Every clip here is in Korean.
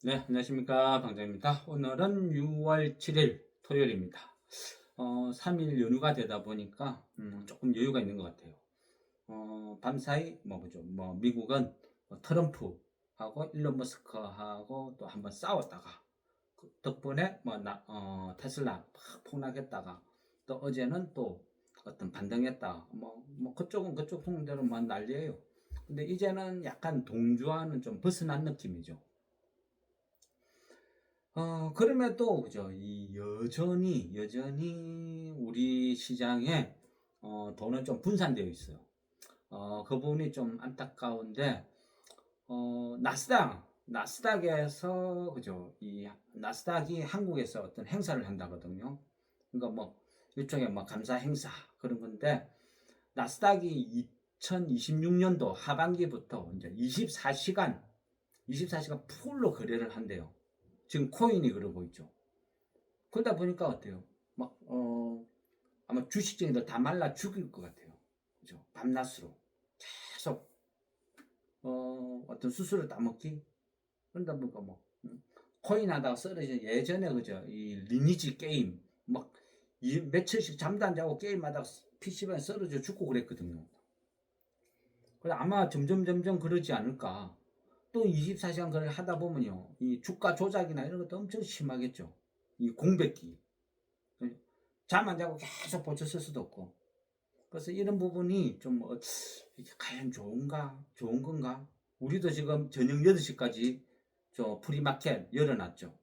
네, 안녕하십니까. 방장입니다. 오늘은 6월 7일 토요일입니다. 3일 연휴가 되다 보니까 조금 여유가 있는 것 같아요. 밤사이 미국은 트럼프하고 일론 머스크하고 또 한번 싸웠다가 그 덕분에 테슬라 막 폭락했다가 또 어제는 또 어떤 반등했다. 그쪽은 그쪽 통대로 난리예요. 근데 이제는 약간 동주와는 좀 벗어난 느낌이죠. 그럼에도 그죠. 여전히 우리 시장에 돈은 좀 분산되어 있어요. 그 부분이 좀 안타까운데 나스닥에서 그죠. 이 나스닥이 한국에서 어떤 행사를 한다거든요. 그러니까 뭐 일종의 뭐 감사 행사 그런 건데 나스닥이 2026년도 하반기부터 이제 24시간 풀로 거래를 한대요. 지금 코인이 그러고 있죠. 그러다 보니까 어때요? 막, 아마 주식쟁이들 다 말라 죽일 것 같아요. 그죠? 밤낮으로. 계속, 어떤 수수료 따먹기? 그러다 보니까 코인 하다가 쓰러져. 예전에, 그죠? 이 리니지 게임. 며칠씩 잠도 안 자고 게임하다가 PC방에 쓰러져 죽고 그랬거든요. 그래, 아마 점점 그러지 않을까. 또 24시간 그걸 하다 보면요. 이 주가 조작이나 이런 것도 엄청 심하겠죠. 이 공백기. 잠 안 자고 계속 보쳐 쓸 수도 없고. 그래서 이런 부분이 좀 이게 과연 좋은 건가? 우리도 지금 저녁 8시까지 저 프리마켓 열어놨죠.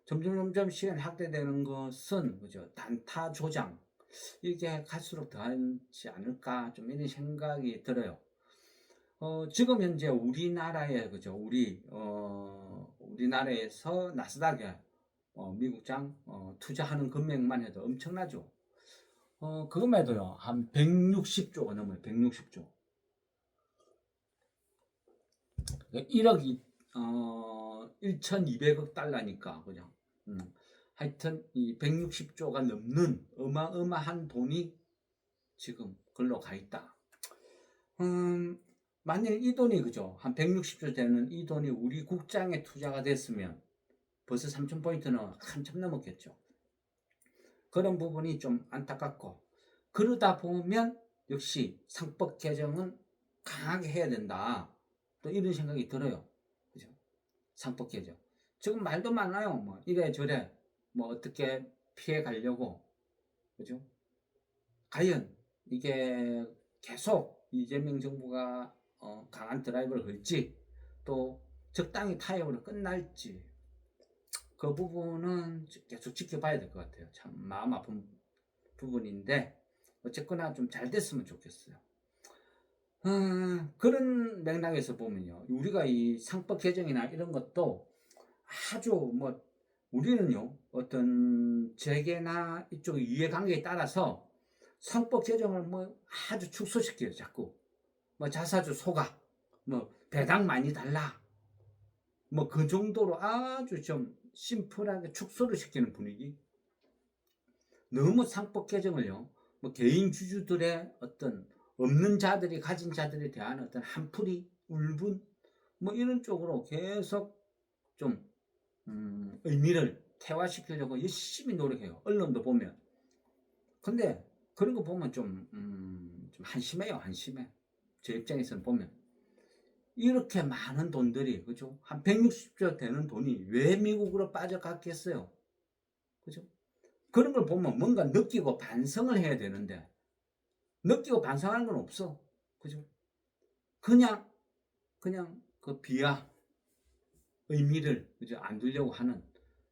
점점 시간이 확대되는 것은 그죠? 단타 조장 이게 갈수록 더하지 않을까 좀 이런 생각이 들어요. 지금 현재 우리나라에 그죠? 우리나라에서 나스닥에 미국장 투자하는 금액만 해도 엄청나죠. 그것만 해도요, 한 160조가 넘어요, 160조. 1억이, 1,200억 달러니까, 그죠. 음, 하여튼, 이 160조가 넘는 어마어마한 돈이 지금 글로 가 있다. 음, 만약 이 돈이, 그죠. 한 160조 되는 이 돈이 우리 국장에 투자가 됐으면 벌써 3,000포인트는 한참 넘었겠죠. 그런 부분이 좀 안타깝고, 그러다 보면 역시 상법 개정은 강하게 해야 된다. 또 이런 생각이 들어요. 그죠? 상법 개정. 지금 말도 많아요. 뭐 이래저래 뭐 어떻게 피해 가려고. 그죠? 과연 이게 계속 이재명 정부가 강한 드라이브를 걸지 또 적당히 타협으로 끝날지 그 부분은 계속 지켜봐야 될 것 같아요. 참 마음 아픈 부분인데 어쨌거나 좀 잘 됐으면 좋겠어요. 그런 맥락에서 보면요. 우리가 이 상법 개정이나 이런 것도 아주 우리는요, 어떤 재계나 이쪽 이해관계에 따라서 상법 개정을 아주 축소시켜요, 자꾸. 자사주 소각, 배당 많이 달라. 그 정도로 아주 좀 심플하게 축소를 시키는 분위기. 너무 상법 개정을요, 개인 주주들의 어떤 없는 자들이 가진 자들에 대한 어떤 한풀이, 울분, 이런 쪽으로 계속 좀, 의미를 태화시키려고 열심히 노력해요. 언론도 보면. 근데 그런 거 보면 좀 한심해요, 한심해. 제 입장에서는 보면. 이렇게 많은 돈들이, 그죠? 한 160조 되는 돈이 왜 미국으로 빠져갔겠어요? 그죠? 그런 걸 보면 뭔가 느끼고 반성을 해야 되는데, 느끼고 반성하는 건 없어. 그죠? 그냥, 그 비하, 의미를, 그죠? 안 두려고 하는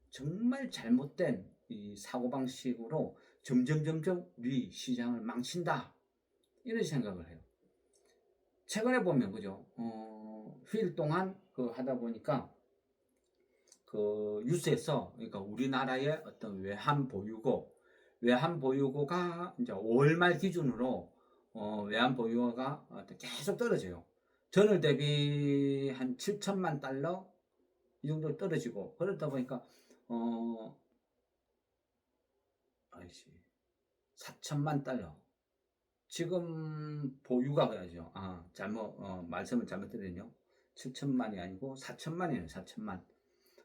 정말 잘못된 이 사고방식으로 점점 우리 시장을 망친다. 이런 생각을 해요. 최근에 보면, 그죠? 휴일 동안 하다 보니까 그 뉴스에서, 그러니까 우리나라의 어떤 외환 보유고가 이제 5월 말 기준으로 외환 보유고가 계속 떨어져요. 전월 대비 한 7천만 달러 이 정도 떨어지고 그러다 보니까 어 아이씨 4천만 달러 지금 보유가 그래야죠. 잘못 말씀을 잘못 드렸네요. 7천만이 아니고 4천만이에요. 4천만.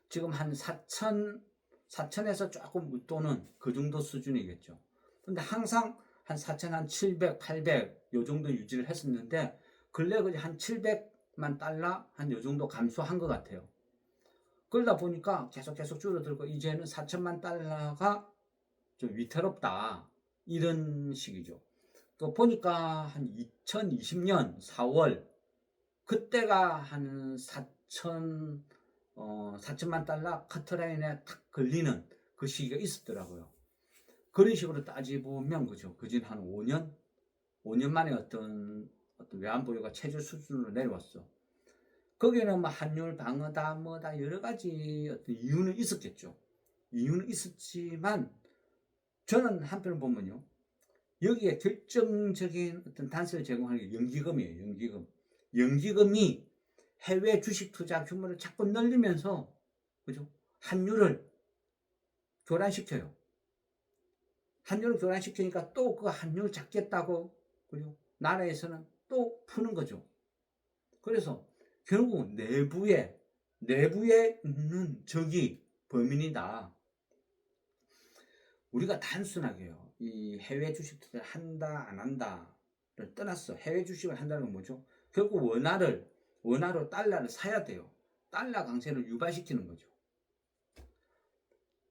지금 한 4천에서 조금 웃도는 그 정도 수준이겠죠. 근데 항상 한 4천, 한 700, 800 요 정도 유지를 했었는데 근래 한 700만 달러 한 요 정도 감소한 것 같아요. 그러다 보니까 계속 줄어들고 이제는 4천만 달러가 좀 위태롭다 이런 식이죠. 또 보니까 한 2020년 4월 그때가 한 4천만 달러 커트라인에 탁 걸리는 그 시기가 있었더라고요. 그런 식으로 따지보면 그죠. 그진 한 5년 만에 어떤 외환보유가 최저 수준으로 내려왔어. 거기에는 뭐 환율 방어다 뭐다 여러 가지 어떤 이유는 있었겠죠. 이유는 있었지만 저는 한편으로 보면요. 여기에 결정적인 어떤 단서를 제공하는 게 연기금이에요. 연기금. 연기금이 해외 주식 투자 규모를 자꾸 늘리면서 그죠? 환율을 교란시켜요. 환율을 교란시키니까 또 그 환율 잡겠다고 그죠? 나라에서는 또 푸는 거죠. 그래서 결국 내부에 있는 적이 범인이다. 우리가 단순하게요. 이 해외 주식 투자를 한다 안 한다를 떠났어. 해외 주식을 한다는 건 뭐죠? 결국 원화로 달러를 사야 돼요. 달러 강세를 유발시키는 거죠.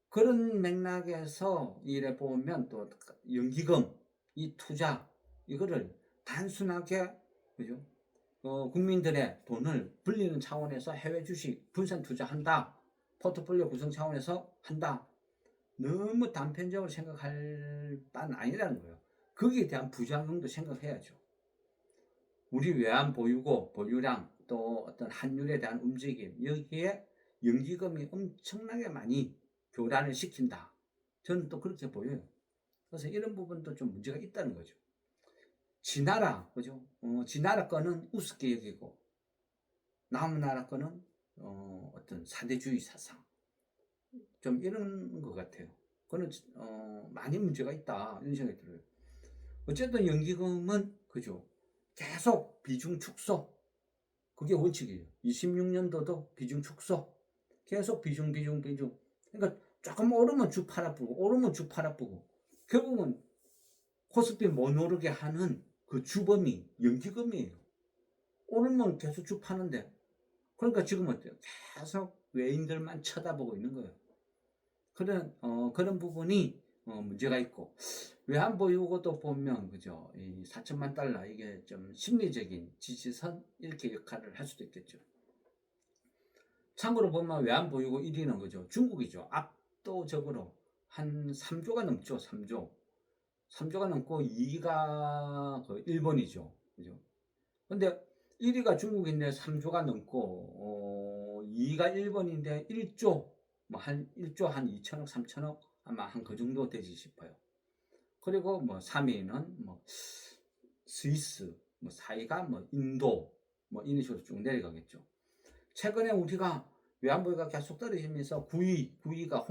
그런 맥락에서 이래 보면 또 연기금, 이 투자 이거를 단순하게 그죠? 국민들의 돈을 불리는 차원에서 해외 주식 분산 투자한다. 포트폴리오 구성 차원에서 한다. 너무 단편적으로 생각할 바는 아니라는 거예요. 거기에 대한 부작용도 생각해야죠. 우리 외환 보유고 보유량 또 어떤 환율에 대한 움직임 여기에 연기금이 엄청나게 많이 교란을 시킨다. 저는 또 그렇게 보여요. 그래서 이런 부분도 좀 문제가 있다는 거죠. 지나라 그죠? 지나라 거는 우습게 여기고 남은 나라 거는 어떤 사대주의 사상 좀 이런 것 같아요. 그거는 많이 문제가 있다 이런 생각이 들어요. 어쨌든 연기금은 그죠? 계속 비중 축소 그게 원칙이에요. 26년도도 비중 축소 계속 비중 그러니까 조금 오르면 주 팔아보고 오르면 주 팔아보고 결국은 코스피 못 오르게 하는 그 주범이 연기금이에요. 오르면 계속 주 파는데 그러니까 지금 어때요? 계속 외인들만 쳐다보고 있는 거예요. 그런 부분이 문제가 있고 외환보유고도 보면 그죠 이 4천만 달러 이게 좀 심리적인 지지선 이렇게 역할을 할 수도 있겠죠. 참고로 보면 외환보유고 1위는 그죠 중국이죠. 압도적으로 한 3조가 넘죠. 3조가 넘고 2위가 그 일본이죠. 그죠? 근데 1위가 중국인데 3조가 넘고 2위가 일본인데 1조 뭐 한 1조 한 2천억 3천억 아마 한 그 정도 되지 싶어요. 그리고 뭐 3위는 뭐 스위스, 뭐 4위가 뭐 인도 뭐 이런 식으로 쭉 내려가겠죠. 최근에 우리가 외환보유가 계속 떨어지면서 9위가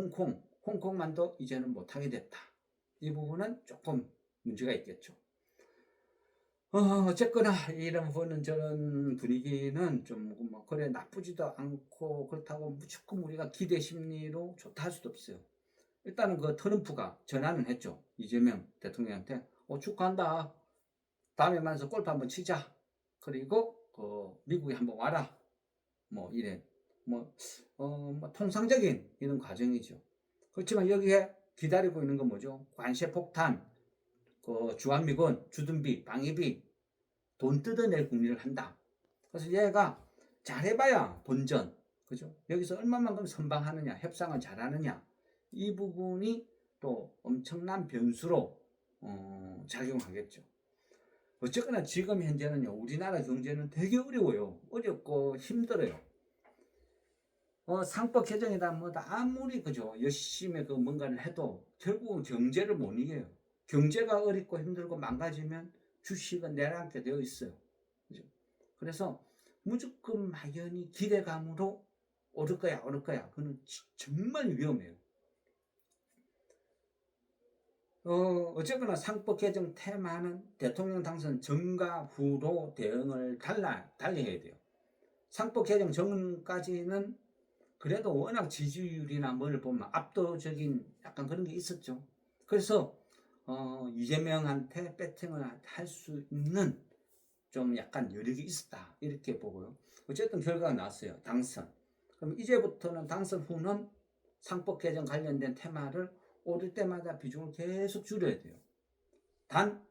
홍콩만도 이제는 못하게 됐다. 이 부분은 조금 문제가 있겠죠. 어쨌거나 이런 부분은 저런 분위기는 좀 뭐 그래 나쁘지도 않고 그렇다고 무조건 우리가 기대 심리로 좋다 할 수도 없어요. 일단은 그 트럼프가 전화는 했죠. 이재명 대통령한테 축하한다. 다음에 만나서 골프 한번 치자. 그리고 미국에 한번 와라. 뭐 이래 뭐 통상적인 이런 과정이죠. 그렇지만 여기에 기다리고 있는 건 뭐죠? 관세 폭탄, 주한미군 주둔비, 방위비 돈 뜯어낼 국리를 한다. 그래서 얘가 잘해봐야 본전, 그죠? 여기서 얼마만큼 선방하느냐, 협상을 잘하느냐 이 부분이 또 엄청난 변수로 작용하겠죠. 어쨌거나 지금 현재는요 우리나라 경제는 되게 어려워요. 어렵고 힘들어요. 상법 개정이다 뭐다 아무리 그죠 열심히 그 뭔가를 해도 결국은 경제를 못 이겨요. 경제가 어렵고 힘들고 망가지면 주식은 내려앉게 되어 있어요. 그죠? 그래서 무조건 막연히 기대감으로 오를 거야. 그건 정말 위험해요. 어쨌거나 상법 개정 테마는 대통령 당선 전과 후로 대응을 달리 해야 돼요. 상법 개정 전까지는 그래도 워낙 지지율이나 뭘 보면 압도적인 약간 그런 게 있었죠. 그래서 이재명한테 배팅을 할 수 있는 좀 약간 여력이 있었다 이렇게 보고요. 어쨌든 결과가 나왔어요. 당선. 그럼 이제부터는 당선 후는 상법 개정 관련된 테마를 오를 때마다 비중을 계속 줄여야 돼요. 단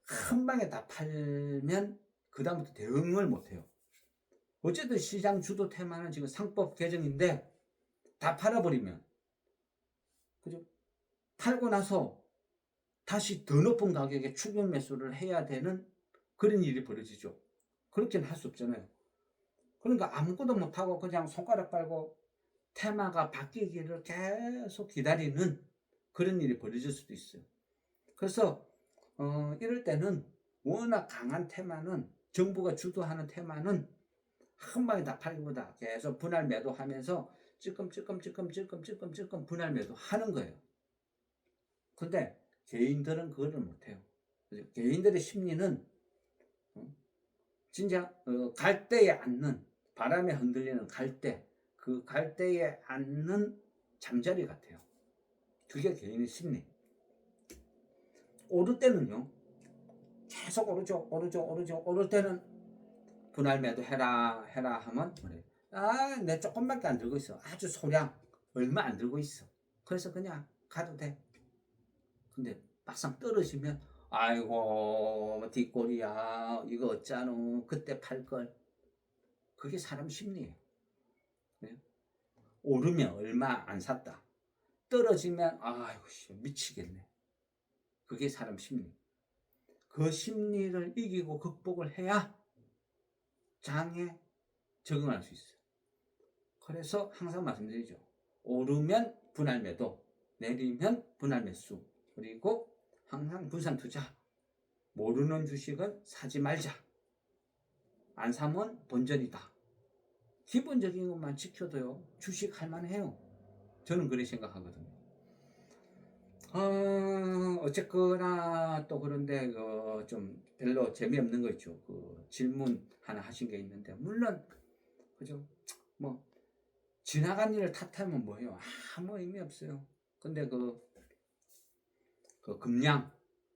한 방에 다 팔면 그 다음부터 대응을 못해요. 어쨌든 시장 주도 테마는 지금 상법 개정인데 다 팔아버리면, 그죠? 팔고 나서 다시 더 높은 가격에 추격 매수를 해야 되는 그런 일이 벌어지죠. 그렇게는 할 수 없잖아요. 그러니까 아무것도 못하고 그냥 손가락 빨고 테마가 바뀌기를 계속 기다리는 그런 일이 벌어질 수도 있어요. 그래서 이럴 때는 워낙 강한 테마는, 정부가 주도하는 테마는 한 방에 다 팔기보다 계속 분할 매도하면서 찔끔찔끔 분할 매도하는 거예요. 근데 개인들은 그거를 못해요. 개인들의 심리는 진짜 갈대에 앉는, 바람에 흔들리는 갈대, 그 갈대에 앉는 잠자리 같아요. 그게 개인의 심리. 오를 때는요, 계속 오를 때는 분할 매도 해라 하면 그래. 내 조금밖에 안 들고 있어. 아주 소량, 얼마 안 들고 있어. 그래서 그냥 가도 돼. 근데 막상 떨어지면 아이고 뒷골이야, 이거 어쩌노, 그때 팔걸. 그게 사람 심리예요. 네? 오르면 얼마 안 샀다, 떨어지면 아이고 미치겠네. 그게 사람 심리. 그 심리를 이기고 극복을 해야 장에 적응할 수 있어요. 그래서 항상 말씀드리죠. 오르면 분할 매도, 내리면 분할 매수, 그리고 항상 분산 투자. 모르는 주식은 사지 말자. 안 사면 본전이다. 기본적인 것만 지켜도요, 주식 할만해요. 저는 그렇게 생각하거든요. 어쨌거나 또 그런데 좀 별로 재미없는 거 있죠. 그 질문 하나 하신 게 있는데, 물론 그죠. 뭐 지나간 일을 탓하면 뭐예요? 아무 의미 없어요. 근데 그 금량,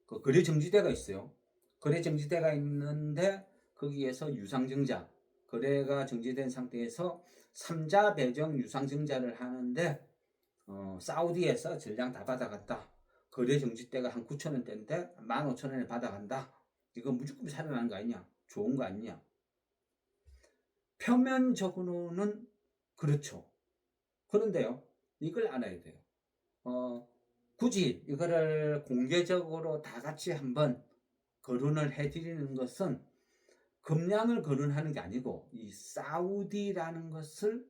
그 거래 정지대가 있어요. 거래 정지대가 있는데 거기에서 유상증자, 거래가 정지된 상태에서 3자 배정 유상증자를 하는데 사우디에서 전량 다 받아갔다. 거래 정지대가 한 9,000원대인데 15,000원에 받아간다. 이거 무조건 살아나는 거 아니냐? 좋은 거 아니냐? 표면적으로는 그렇죠. 그런데요, 이걸 알아야 돼요. 굳이 이거를 공개적으로 다 같이 한번 거론을 해드리는 것은 금량을 거론하는 게 아니고 이 사우디라는 것을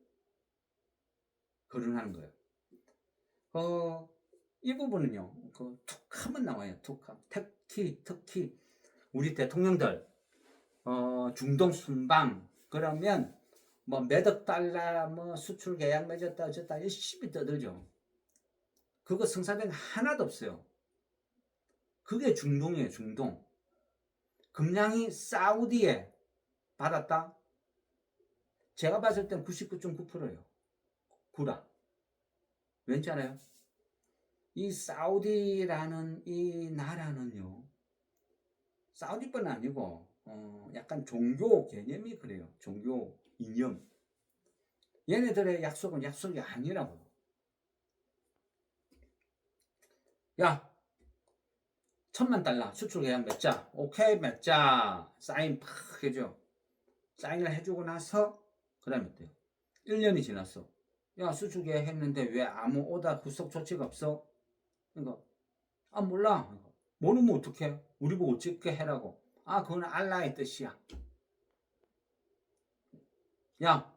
거론하는 거예요. 이 부분은요, 툭하면 나와요. 툭하면. 특히 우리 대통령들 중동 순방 그러면 뭐 몇억 달러 뭐 수출 계약 맺었다 어쨌다 열심히 떠들죠. 그거 성사된 거 하나도 없어요. 그게 중동이에요. 중동. 금량이 사우디에 받았다? 제가 봤을 땐 99.9%예요. 구라. 왠지 알아요? 이 사우디라는 이 나라는요, 사우디뿐 아니고 약간 종교 개념이 그래요. 종교 이념. 얘네들의 약속은 약속이 아니라고요. 야, 1,000,000달러 수출 계약 맺자. 오케이, 맺자. 사인 팍 해줘. 사인을 해주고 나서 그 다음에 어때요? 1년이 지났어. 야, 수출 계약 했는데 왜 아무 오다 후속 조치가 없어? 그러니까 몰라. 모르면 어떡해? 우리 보고 어떻게 해라고. 그건 알라의 뜻이야. 야,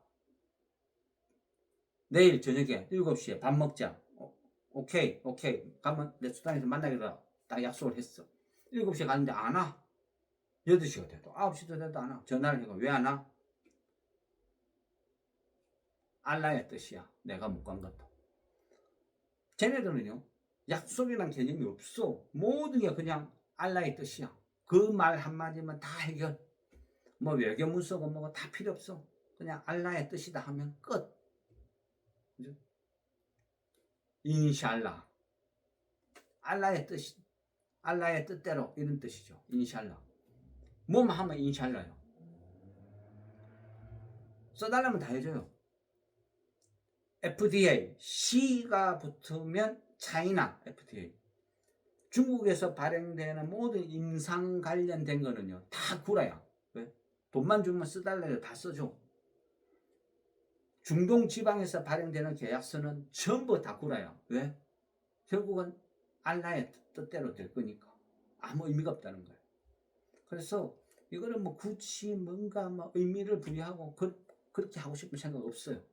내일 저녁에 7시에 밥 먹자. 오케이. 가면 레스토랑에서 만나기로 딱 약속을 했어. 7시에 갔는데 안 와. 8시가 돼도 9시도 돼도 안 와. 전화를 해가 왜 안 와? 알라의 뜻이야. 내가 못 간 것도. 쟤네들은요, 약속이란 개념이 없어. 모든 게 그냥 알라의 뜻이야. 그 말 한마디면 다 해결. 뭐 외교문서고 뭐고 다 필요 없어. 그냥 알라의 뜻이다 하면 끝. 그죠? 인샬라. 알라의 뜻대로 이런 뜻이죠. 인샬라. 뭐만 하면 인샬라요. 써달라면 다 해줘요. FDA, C가 붙으면 차이나 FDA. 중국에서 발행되는 모든 임상 관련된 거는요, 다 구라야. 왜? 돈만 주면 써달래요. 다 써줘. 중동 지방에서 발행되는 계약서는 전부 다 구라야. 왜? 결국은 알라의 뜻대로 될 거니까. 아무 의미가 없다는 거예요. 그래서 이거는 뭐 굳이 뭔가 뭐 의미를 부여하고 그렇게 하고 싶은 생각 없어요.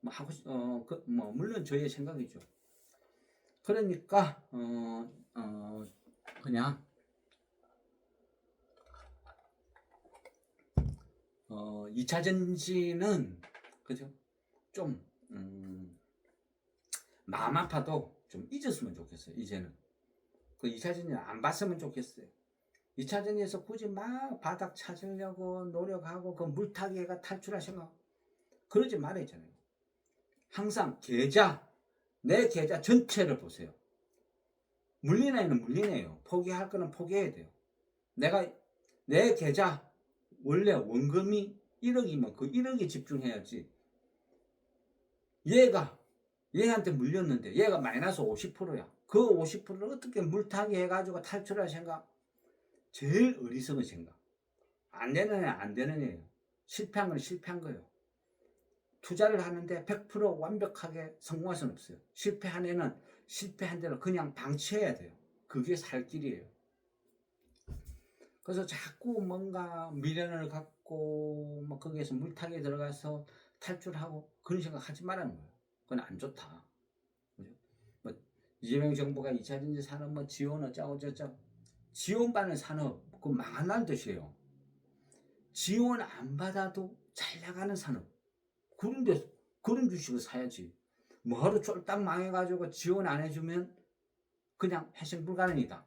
뭐 하고 뭐 물론 저의 생각이죠. 그러니까 그냥 2차 전지는 그죠? 좀 마음 아파도 좀 잊었으면 좋겠어요. 이제는 그 2차 전지 안 봤으면 좋겠어요. 2차 전지에서 굳이 막 바닥 찾으려고 노력하고 그 물타기가 탈출할 생각 그러지 말아야잖아요. 항상 내 계좌 전체를 보세요. 물린 애는 물린 애예요. 포기할 거는 포기해야 돼요. 내 계좌 원래 원금이 1억이면 그 1억에 집중해야지. 얘한테 물렸는데 얘가 마이너스 50%야. 그 50%를 어떻게 물타기 해가지고 탈출할 생각? 제일 어리석은 생각. 안 되는 애 안 되는 애예요. 실패한 건 실패한 거예요. 투자를 하는데 100% 완벽하게 성공할 수는 없어요. 실패한 애는 실패한 대로 그냥 방치해야 돼요. 그게 살 길이에요. 그래서 자꾸 뭔가 미련을 갖고 뭐 거기에서 물타기에 들어가서 탈출하고 그런 생각 하지 말라는 거예요. 그건 안 좋다. 그죠? 뭐 이재명 정부가 2차 전지 산업 뭐 지원 어쩌고 저쩌고 지원받는 산업 그 망한다는 뜻이에요. 지원 안 받아도 잘 나가는 산업. 그런데 그런 주식을 사야지. 뭐하러 쫄딱 망해가지고 지원 안 해주면 그냥 회생 불가능이다.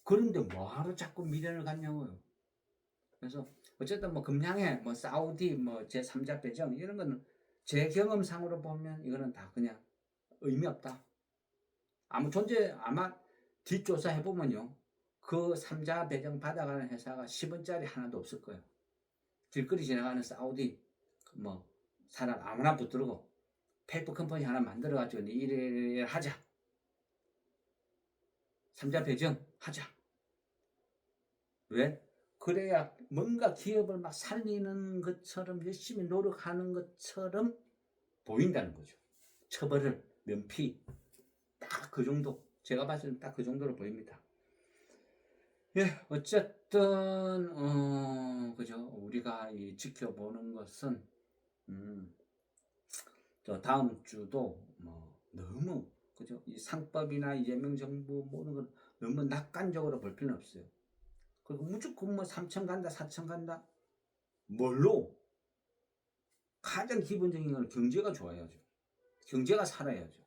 그런데 뭐하러 자꾸 미련을 갖냐고요. 그래서 어쨌든 뭐 금양에 뭐 사우디 뭐 제3자 배정 이런 거는 제 경험상으로 보면 이거는 다 그냥 의미 없다. 아마 뒷조사 해보면요. 그 3자 배정 받아가는 회사가 10원짜리 하나도 없을 거예요. 길거리 지나가는 사우디 뭐 사람 아무나 붙들고 페이퍼 컴퍼니 하나 만들어가지고 이래 하자. 3자 배정 하자. 왜? 그래야 뭔가 기업을 막 살리는 것처럼 열심히 노력하는 것처럼 보인다는 거죠. 처벌을 면피 딱 그 정도. 제가 봤을 때 딱 그 정도로 보입니다. 예, 어쨌든 그죠. 우리가 이 지켜보는 것은 저 다음 주도 뭐 너무 그죠. 이 상법이나 이재명 정부 모든 걸 너무 낙관적으로 볼 필요는 없어요. 그리고 무조건 뭐 3천 간다 4천 간다 뭘로? 가장 기본적인 건 경제가 좋아야죠. 경제가 살아야죠.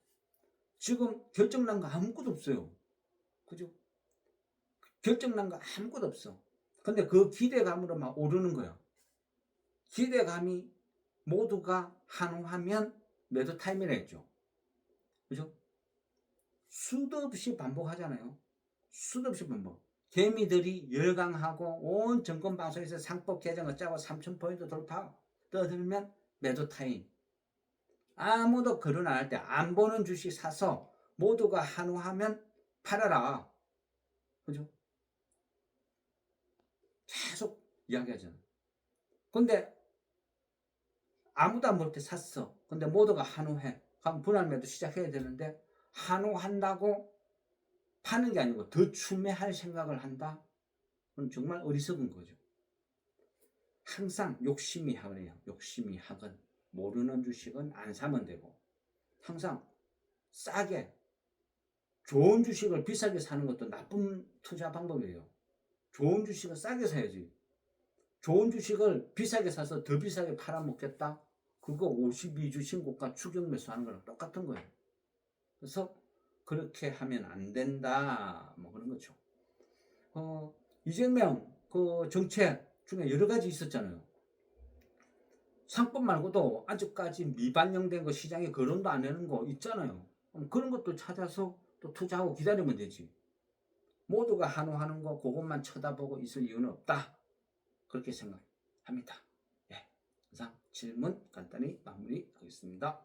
지금 결정난 거 아무것도 없어요. 그죠? 결정난 거 아무것도 없어. 근데 그 기대감으로 막 오르는 거야. 기대감이 모두가 한호하면 매도 타임이라 했죠. 그죠? 수도 없이 반복하잖아요. 수도 없이 반복. 개미들이 열광하고 온 정권방송에서 상법 개정 어쩌고 3,000포인트 돌파 떠들면 매도 타임. 아무도 거론 안 할 때 안 보는 주식 사서 모두가 한호하면 팔아라. 그죠? 계속 이야기하잖아. 근데 아무도 안 볼 때 샀어. 근데 모두가 한호해. 그럼 분할 매도 시작해야 되는데 한호한다고 파는 게 아니고 더 추매할 생각을 한다? 그건 정말 어리석은 거죠. 항상 욕심이 하거든요. 욕심이 하건 모르는 주식은 안 사면 되고 항상 싸게 좋은 주식을 비싸게 사는 것도 나쁜 투자 방법이에요. 좋은 주식을 싸게 사야지. 좋은 주식을 비싸게 사서 더 비싸게 팔아먹겠다? 그거 52주 신고가 추격 매수하는 거랑 똑같은 거예요. 그래서 그렇게 하면 안 된다. 뭐 그런 거죠. 이재명 그 정책 중에 여러 가지 있었잖아요. 상품 말고도 아직까지 미반영된 거 시장에 거론도 안 되는 거 있잖아요. 그럼 그런 것도 찾아서 또 투자하고 기다리면 되지. 모두가 한우하는 거 그것만 쳐다보고 있을 이유는 없다. 그렇게 생각합니다. 예. 이상 질문 간단히 마무리하겠습니다.